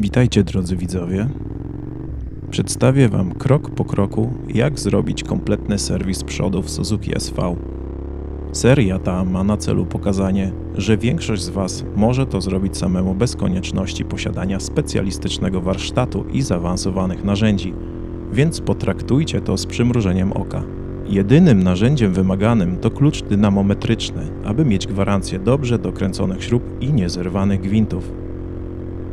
Witajcie drodzy widzowie. Przedstawię Wam krok po kroku, jak zrobić kompletny serwis przodów Suzuki SV. Seria ta ma na celu pokazanie, że większość z Was może to zrobić samemu bez konieczności posiadania specjalistycznego warsztatu i zaawansowanych narzędzi, więc potraktujcie to z przymrużeniem oka. Jedynym narzędziem wymaganym to klucz dynamometryczny, aby mieć gwarancję dobrze dokręconych śrub i niezerwanych gwintów.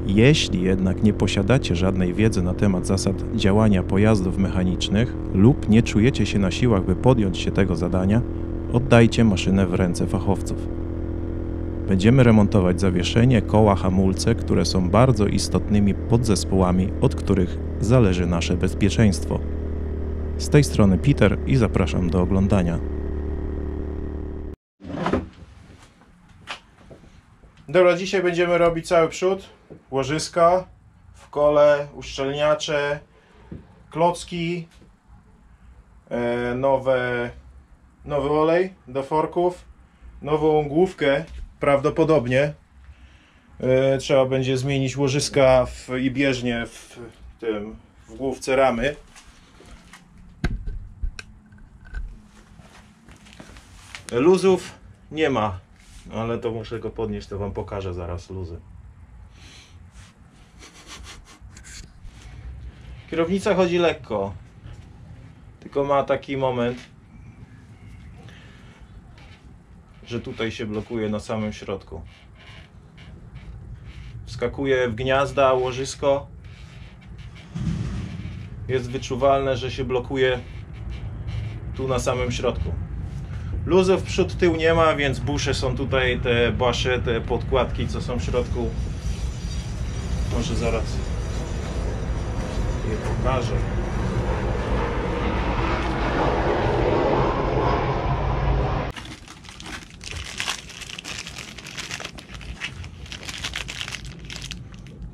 Jeśli jednak nie posiadacie żadnej wiedzy na temat zasad działania pojazdów mechanicznych lub nie czujecie się na siłach, by podjąć się tego zadania, oddajcie maszynę w ręce fachowców. Będziemy remontować zawieszenie, koła, hamulce, które są bardzo istotnymi podzespołami, od których zależy nasze bezpieczeństwo. Z tej strony Peter i zapraszam do oglądania. Dobra, dzisiaj będziemy robić cały przód, łożyska, w kole, uszczelniacze, klocki, nowy olej do forków, nową główkę prawdopodobnie. Trzeba będzie zmienić łożyska i bieżnie w główce ramy. Luzów nie ma, ale to muszę go podnieść, to Wam pokażę zaraz luzy. Kierownica chodzi lekko, tylko ma taki moment, że tutaj się blokuje na samym środku. Wskakuje w gniazda, łożysko. Jest wyczuwalne, że się blokuje tu na samym środku. Luzów przód, tył nie ma, więc busze są tutaj, te basze, te podkładki, co są w środku. Może zaraz je pokażę.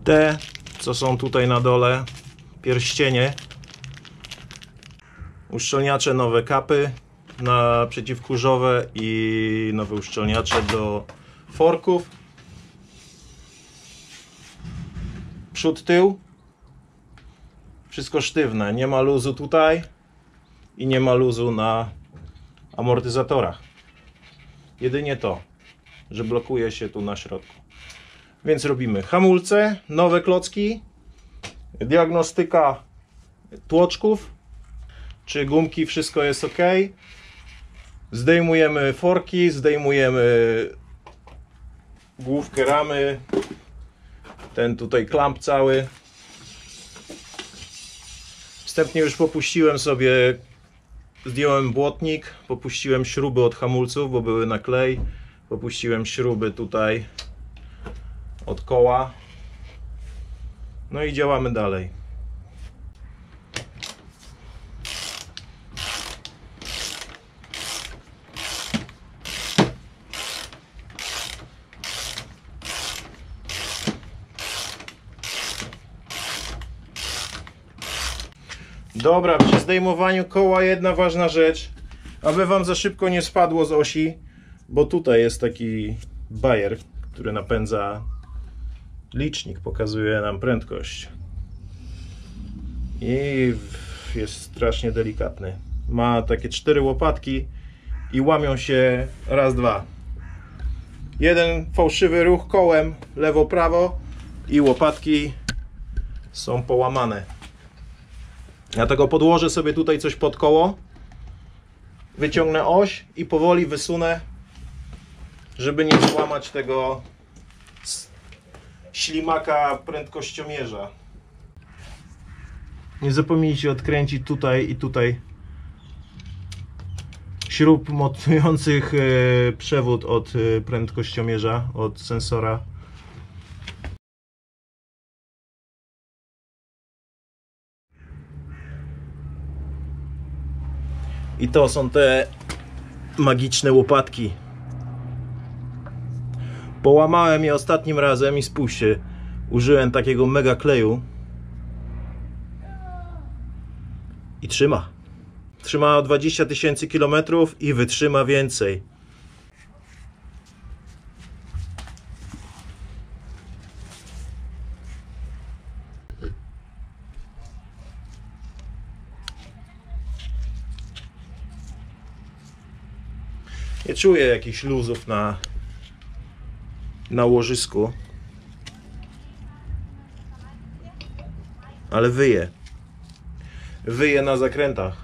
Te, co są tutaj na dole, pierścienie, uszczelniacze, nowe kapy na przeciwkurzowe i nowe uszczelniacze do forków. Przód, tył, wszystko sztywne, nie ma luzu tutaj i nie ma luzu na amortyzatorach. Jedynie to, że blokuje się tu na środku. Więc robimy hamulce, nowe klocki, diagnostyka tłoczków, czy gumki, wszystko jest ok. Zdejmujemy forki, zdejmujemy główkę ramy, ten tutaj klamp cały. Wstępnie już popuściłem sobie, zdjąłem błotnik, popuściłem śruby od hamulców, bo były na klej, popuściłem śruby tutaj od koła. No i działamy dalej. Dobra, przy zdejmowaniu koła jedna ważna rzecz, aby Wam za szybko nie spadło z osi, bo tutaj jest taki bajer, który napędza licznik, pokazuje nam prędkość i jest strasznie delikatny. Ma takie 4 łopatki i łamią się raz, dwa. Jeden fałszywy ruch kołem lewo, prawo i łopatki są połamane. Dlatego podłożę sobie tutaj coś pod koło, wyciągnę oś i powoli wysunę, żeby nie złamać tego ślimaka prędkościomierza. Nie zapomnijcie odkręcić tutaj i tutaj śrub montujących przewód od prędkościomierza, od sensora. I to są te magiczne łopatki. Połamałem je ostatnim razem i spójrzcie, użyłem takiego mega kleju i trzyma. Trzyma 20 000 kilometrów i wytrzyma więcej. Nie czuję jakichś luzów na łożysku. Ale wyje. Wyje na zakrętach.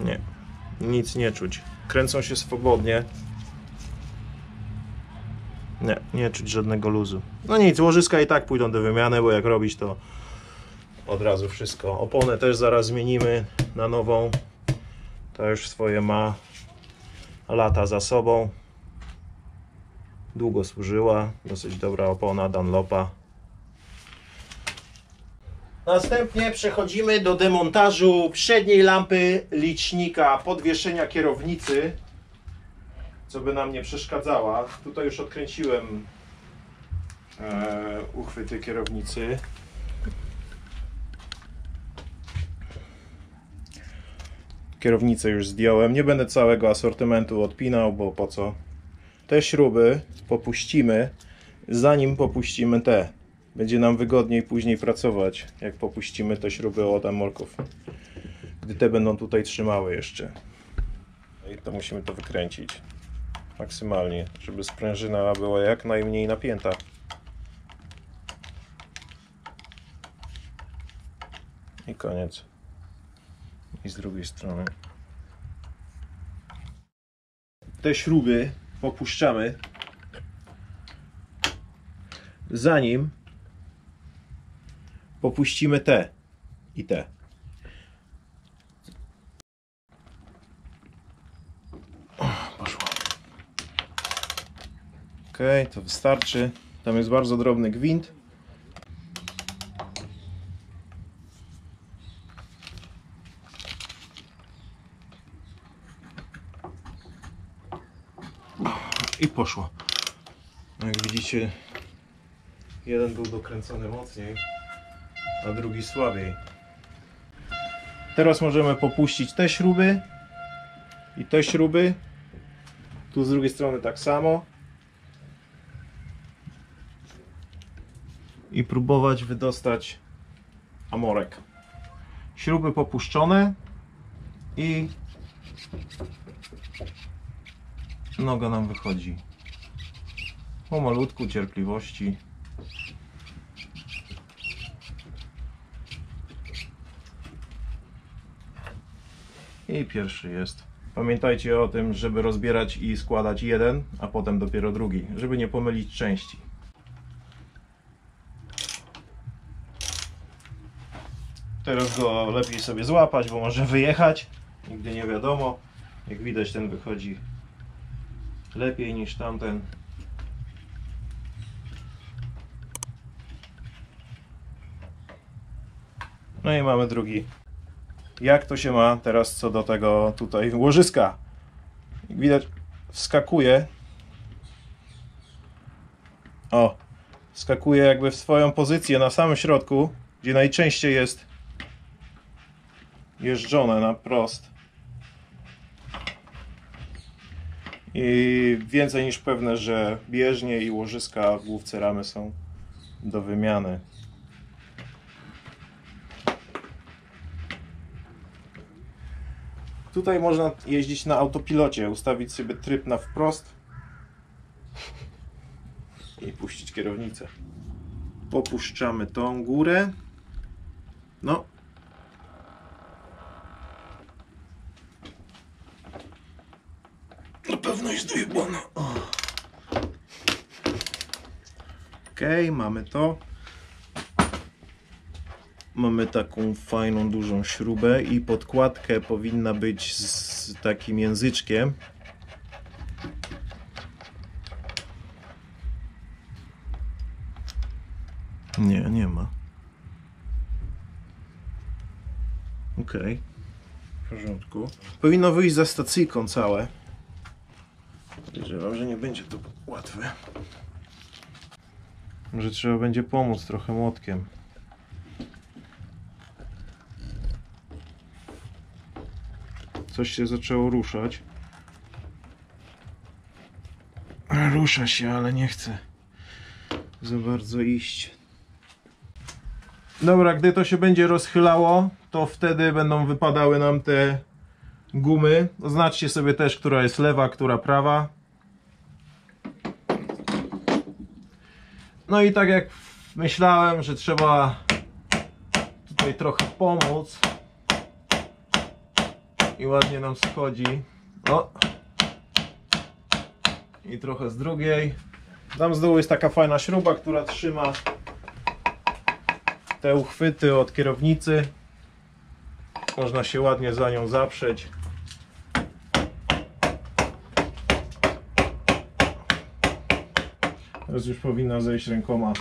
Nie. Nic nie czuć. Kręcą się swobodnie. Nie czuć żadnego luzu. No nic, łożyska i tak pójdą do wymiany, bo jak robić to od razu wszystko. Oponę też zaraz zmienimy na nową. Ta już swoje ma lata za sobą. Długo służyła. Dosyć dobra opona Dunlopa. Następnie przechodzimy do demontażu przedniej lampy licznika podwieszenia kierownicy, co by nam nie przeszkadzała. Tutaj już odkręciłem uchwyty kierownicy. Kierownicę już zdjąłem. Nie będę całego asortymentu odpinał, bo po co? Te śruby popuścimy, zanim popuścimy te. Będzie nam wygodniej później pracować, jak popuścimy te śruby od amorków. Gdy te będą tutaj trzymały jeszcze. I to musimy to wykręcić maksymalnie, żeby sprężyna była jak najmniej napięta. I koniec. I z drugiej strony. Te śruby popuszczamy, zanim popuścimy te i te. Poszło. Ok, to wystarczy. Tam jest bardzo drobny gwint. I poszło. Jak widzicie, jeden był dokręcony mocniej, a drugi słabiej. Teraz możemy popuścić te śruby i te śruby. Tu z drugiej strony tak samo. I próbować wydostać amorek. Śruby popuszczone i noga nam wychodzi. Pomalutku, cierpliwości. I pierwszy jest. Pamiętajcie o tym, żeby rozbierać i składać jeden, a potem dopiero drugi, żeby nie pomylić części. Teraz go lepiej sobie złapać, bo może wyjechać. Nigdy nie wiadomo. Jak widać, ten wychodzi lepiej niż tamten. No i mamy drugi. Jak to się ma teraz co do tego tutaj łożyska? Jak widać, wskakuje. O, wskakuje jakby w swoją pozycję na samym środku, gdzie najczęściej jest jeżdżone na prost. I więcej niż pewne, że bieżnie i łożyska w główce ramy są do wymiany. Tutaj można jeździć na autopilocie, ustawić sobie tryb na wprost i puścić kierownicę. Popuszczamy tą górę. No. Na pewno jest dojebana. Okej, mamy to. Mamy taką fajną, dużą śrubę i podkładkę powinna być z takim języczkiem. Nie ma. Okej, w porządku. Powinno wyjść za stacyjką całe. Podejrzewam, że nie będzie to łatwe. Może trzeba będzie pomóc trochę młotkiem. Coś się zaczęło ruszać. Rusza się, ale nie chce za bardzo iść. Dobra, gdy to się będzie rozchylało, to wtedy będą wypadały nam te gumy. Oznaczcie sobie też, która jest lewa, która prawa. No i tak jak myślałem, że trzeba tutaj trochę pomóc i ładnie nam schodzi. O! I trochę z drugiej. Tam z dołu jest taka fajna śruba, która trzyma te uchwyty od kierownicy. Można się ładnie za nią zaprzeć. Teraz już powinna zejść rękoma.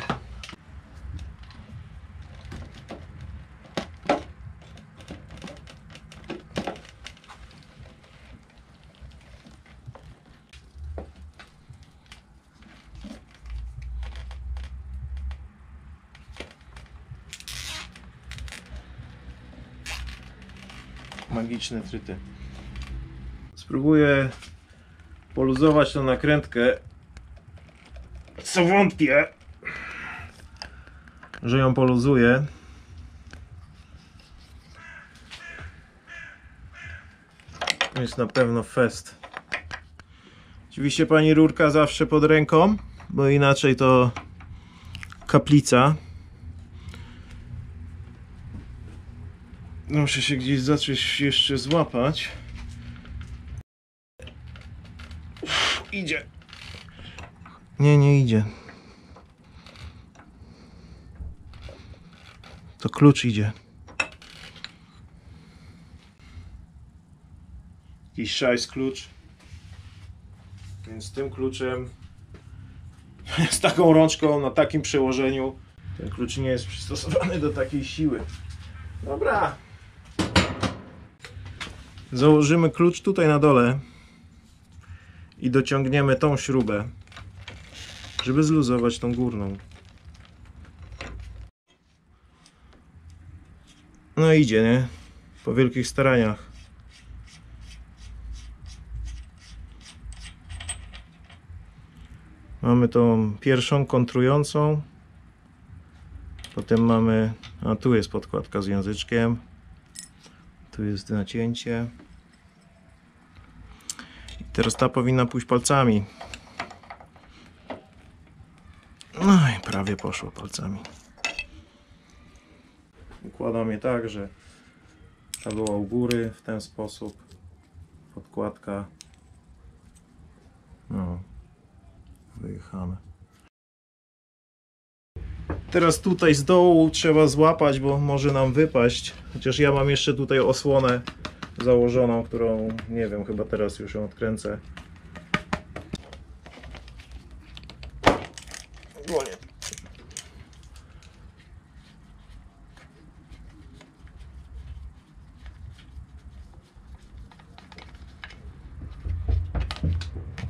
Magiczne tryty. Spróbuję poluzować tą nakrętkę. Co wątpię, że ją poluzuję. To jest na pewno fest. Oczywiście pani rurka zawsze pod ręką, bo inaczej to kaplica. Muszę się gdzieś zacząć jeszcze złapać. Idzie. Nie idzie. To klucz idzie. Jakiś szajs klucz. Więc tym kluczem, z taką rączką, na takim przełożeniu, ten klucz nie jest przystosowany do takiej siły. Dobra. Założymy klucz tutaj na dole i dociągniemy tą śrubę, żeby zluzować tą górną. No idzie, nie? Po wielkich staraniach. Mamy tą pierwszą kontrującą. Potem mamy... A tu jest podkładka z języczkiem. Tu jest nacięcie. I teraz ta powinna pójść palcami. No i prawie poszło palcami. Układam je tak, że ta była u góry w ten sposób. Podkładka. No. Wyjechane. Teraz tutaj z dołu trzeba złapać, bo może nam wypaść. Chociaż ja mam jeszcze tutaj osłonę założoną, którą nie wiem, chyba teraz już ją odkręcę.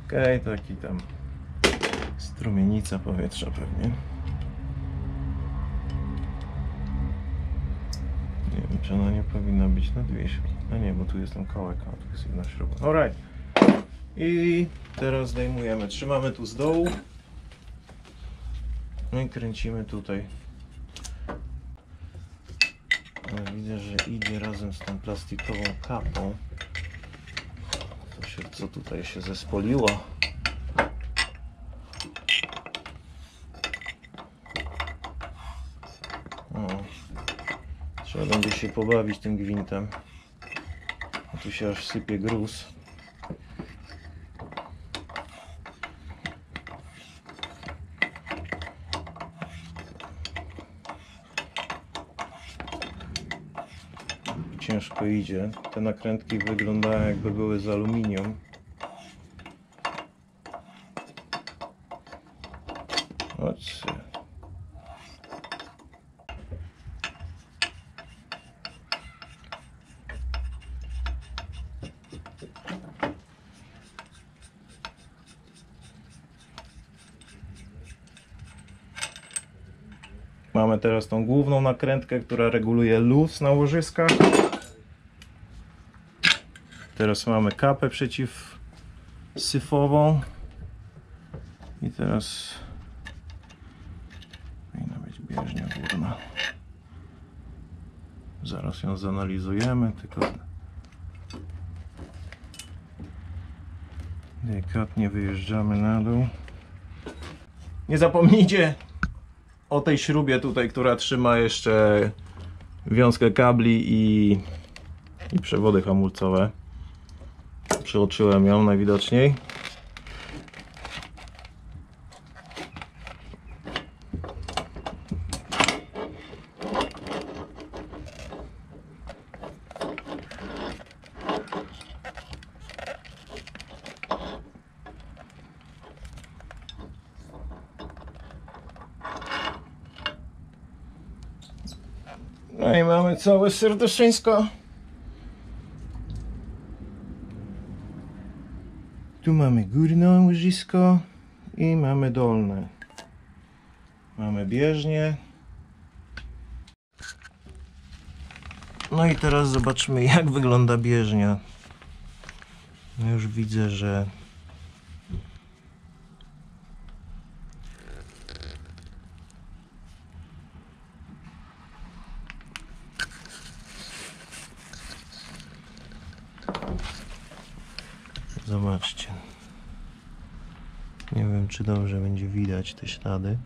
Okej, taki tam strumienica powietrza pewnie. Nie wiem, czy ona nie powinna być na dwie śruby. A nie, bo tu jest ten kołek, a tu jest jedna śruba. Alright. I teraz zdejmujemy. Trzymamy tu z dołu. No i kręcimy tutaj. Ale widzę, że idzie razem z tą plastikową kapą. Co tutaj się zespoliło? O, trzeba będzie się pobawić tym gwintem. A tu się aż sypie gruz. Ciężko idzie. Te nakrętki wyglądają, jakby były z aluminium. Chodźcie. Mamy teraz tą główną nakrętkę, która reguluje luz na łożyskach. Teraz mamy kapę przeciwsyfową. I teraz powinna być bieżnia górna. Zaraz ją zanalizujemy, tylko delikatnie wyjeżdżamy na dół. Nie zapomnijcie o tej śrubie tutaj, która trzyma jeszcze wiązkę kabli i przewody hamulcowe. Przeoczyłem ją najwidoczniej. No i mamy całe serdeszeńsko. Tu mamy górne łożysko i mamy dolne. Mamy bieżnię. No i teraz zobaczmy, jak wygląda bieżnia. No już widzę, że zobaczcie. Nie wiem, czy dobrze będzie widać te ślady.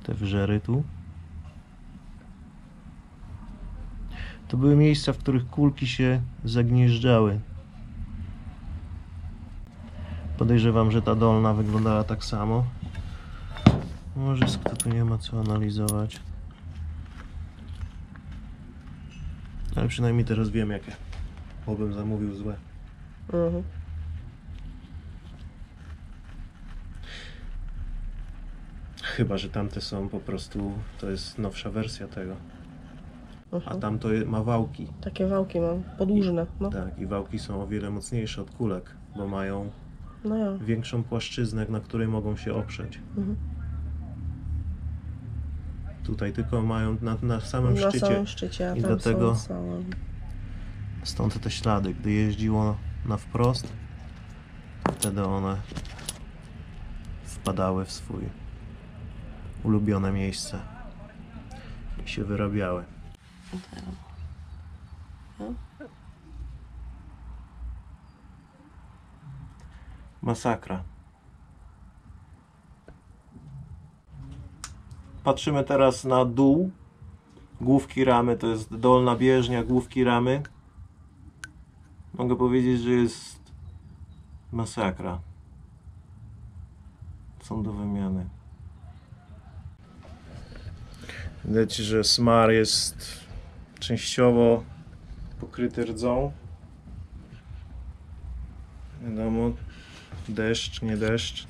Te wrzery tu. To były miejsca, w których kulki się zagnieżdżały. Podejrzewam, że ta dolna wyglądała tak samo. Może tu nie ma co analizować. Ale przynajmniej teraz wiem, jakie. Obym zamówił złe. Chyba, że tamte są po prostu, to jest nowsza wersja tego. A tamto ma wałki. Takie wałki mam, podłużne. No. Tak, i wałki są o wiele mocniejsze od kulek, bo mają No większą płaszczyznę, na której mogą się oprzeć. Tutaj tylko mają na samym szczycie. Na samym szczycie, a i tam dlatego są całe. stąd te ślady. Gdy jeździło na wprost, wtedy one wpadały w swój ulubione miejsce i się wyrabiały. Masakra. Patrzymy teraz na dół główki ramy, to jest dolna bieżnia główki ramy. Mogę powiedzieć, że jest masakra. Są do wymiany. Widać, że smar jest częściowo pokryty rdzą. Wiadomo, deszcz, nie deszcz.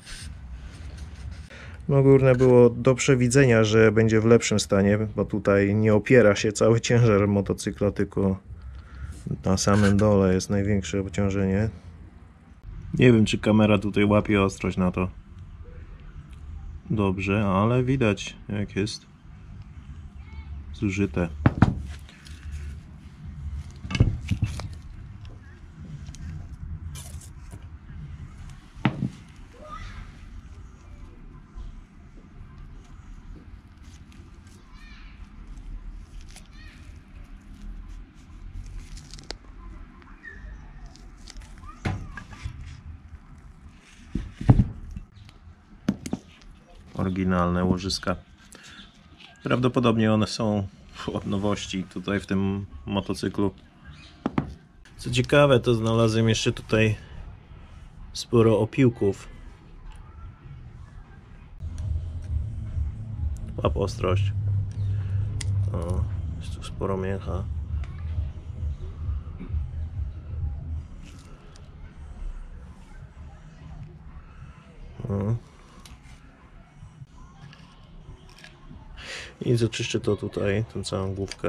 No górne było do przewidzenia, że będzie w lepszym stanie, bo tutaj nie opiera się cały ciężar motocykla, tylko na samym dole jest największe obciążenie. Nie wiem, czy kamera tutaj łapie ostrość na to dobrze, ale widać, jak jest zużyte. Oryginalne łożyska. Prawdopodobnie one są od nowości tutaj w tym motocyklu. Co ciekawe, to znalazłem jeszcze tutaj sporo opiłków. Łap ostrość. O, jest tu sporo mięcha. I zaczyszczę to tutaj, tę całą główkę.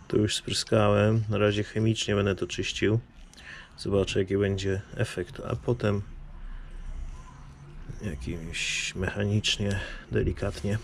To już spryskałem. Na razie chemicznie będę to czyścił. Zobaczę, jaki będzie efekt, a potem jakimś mechanicznie, delikatnie.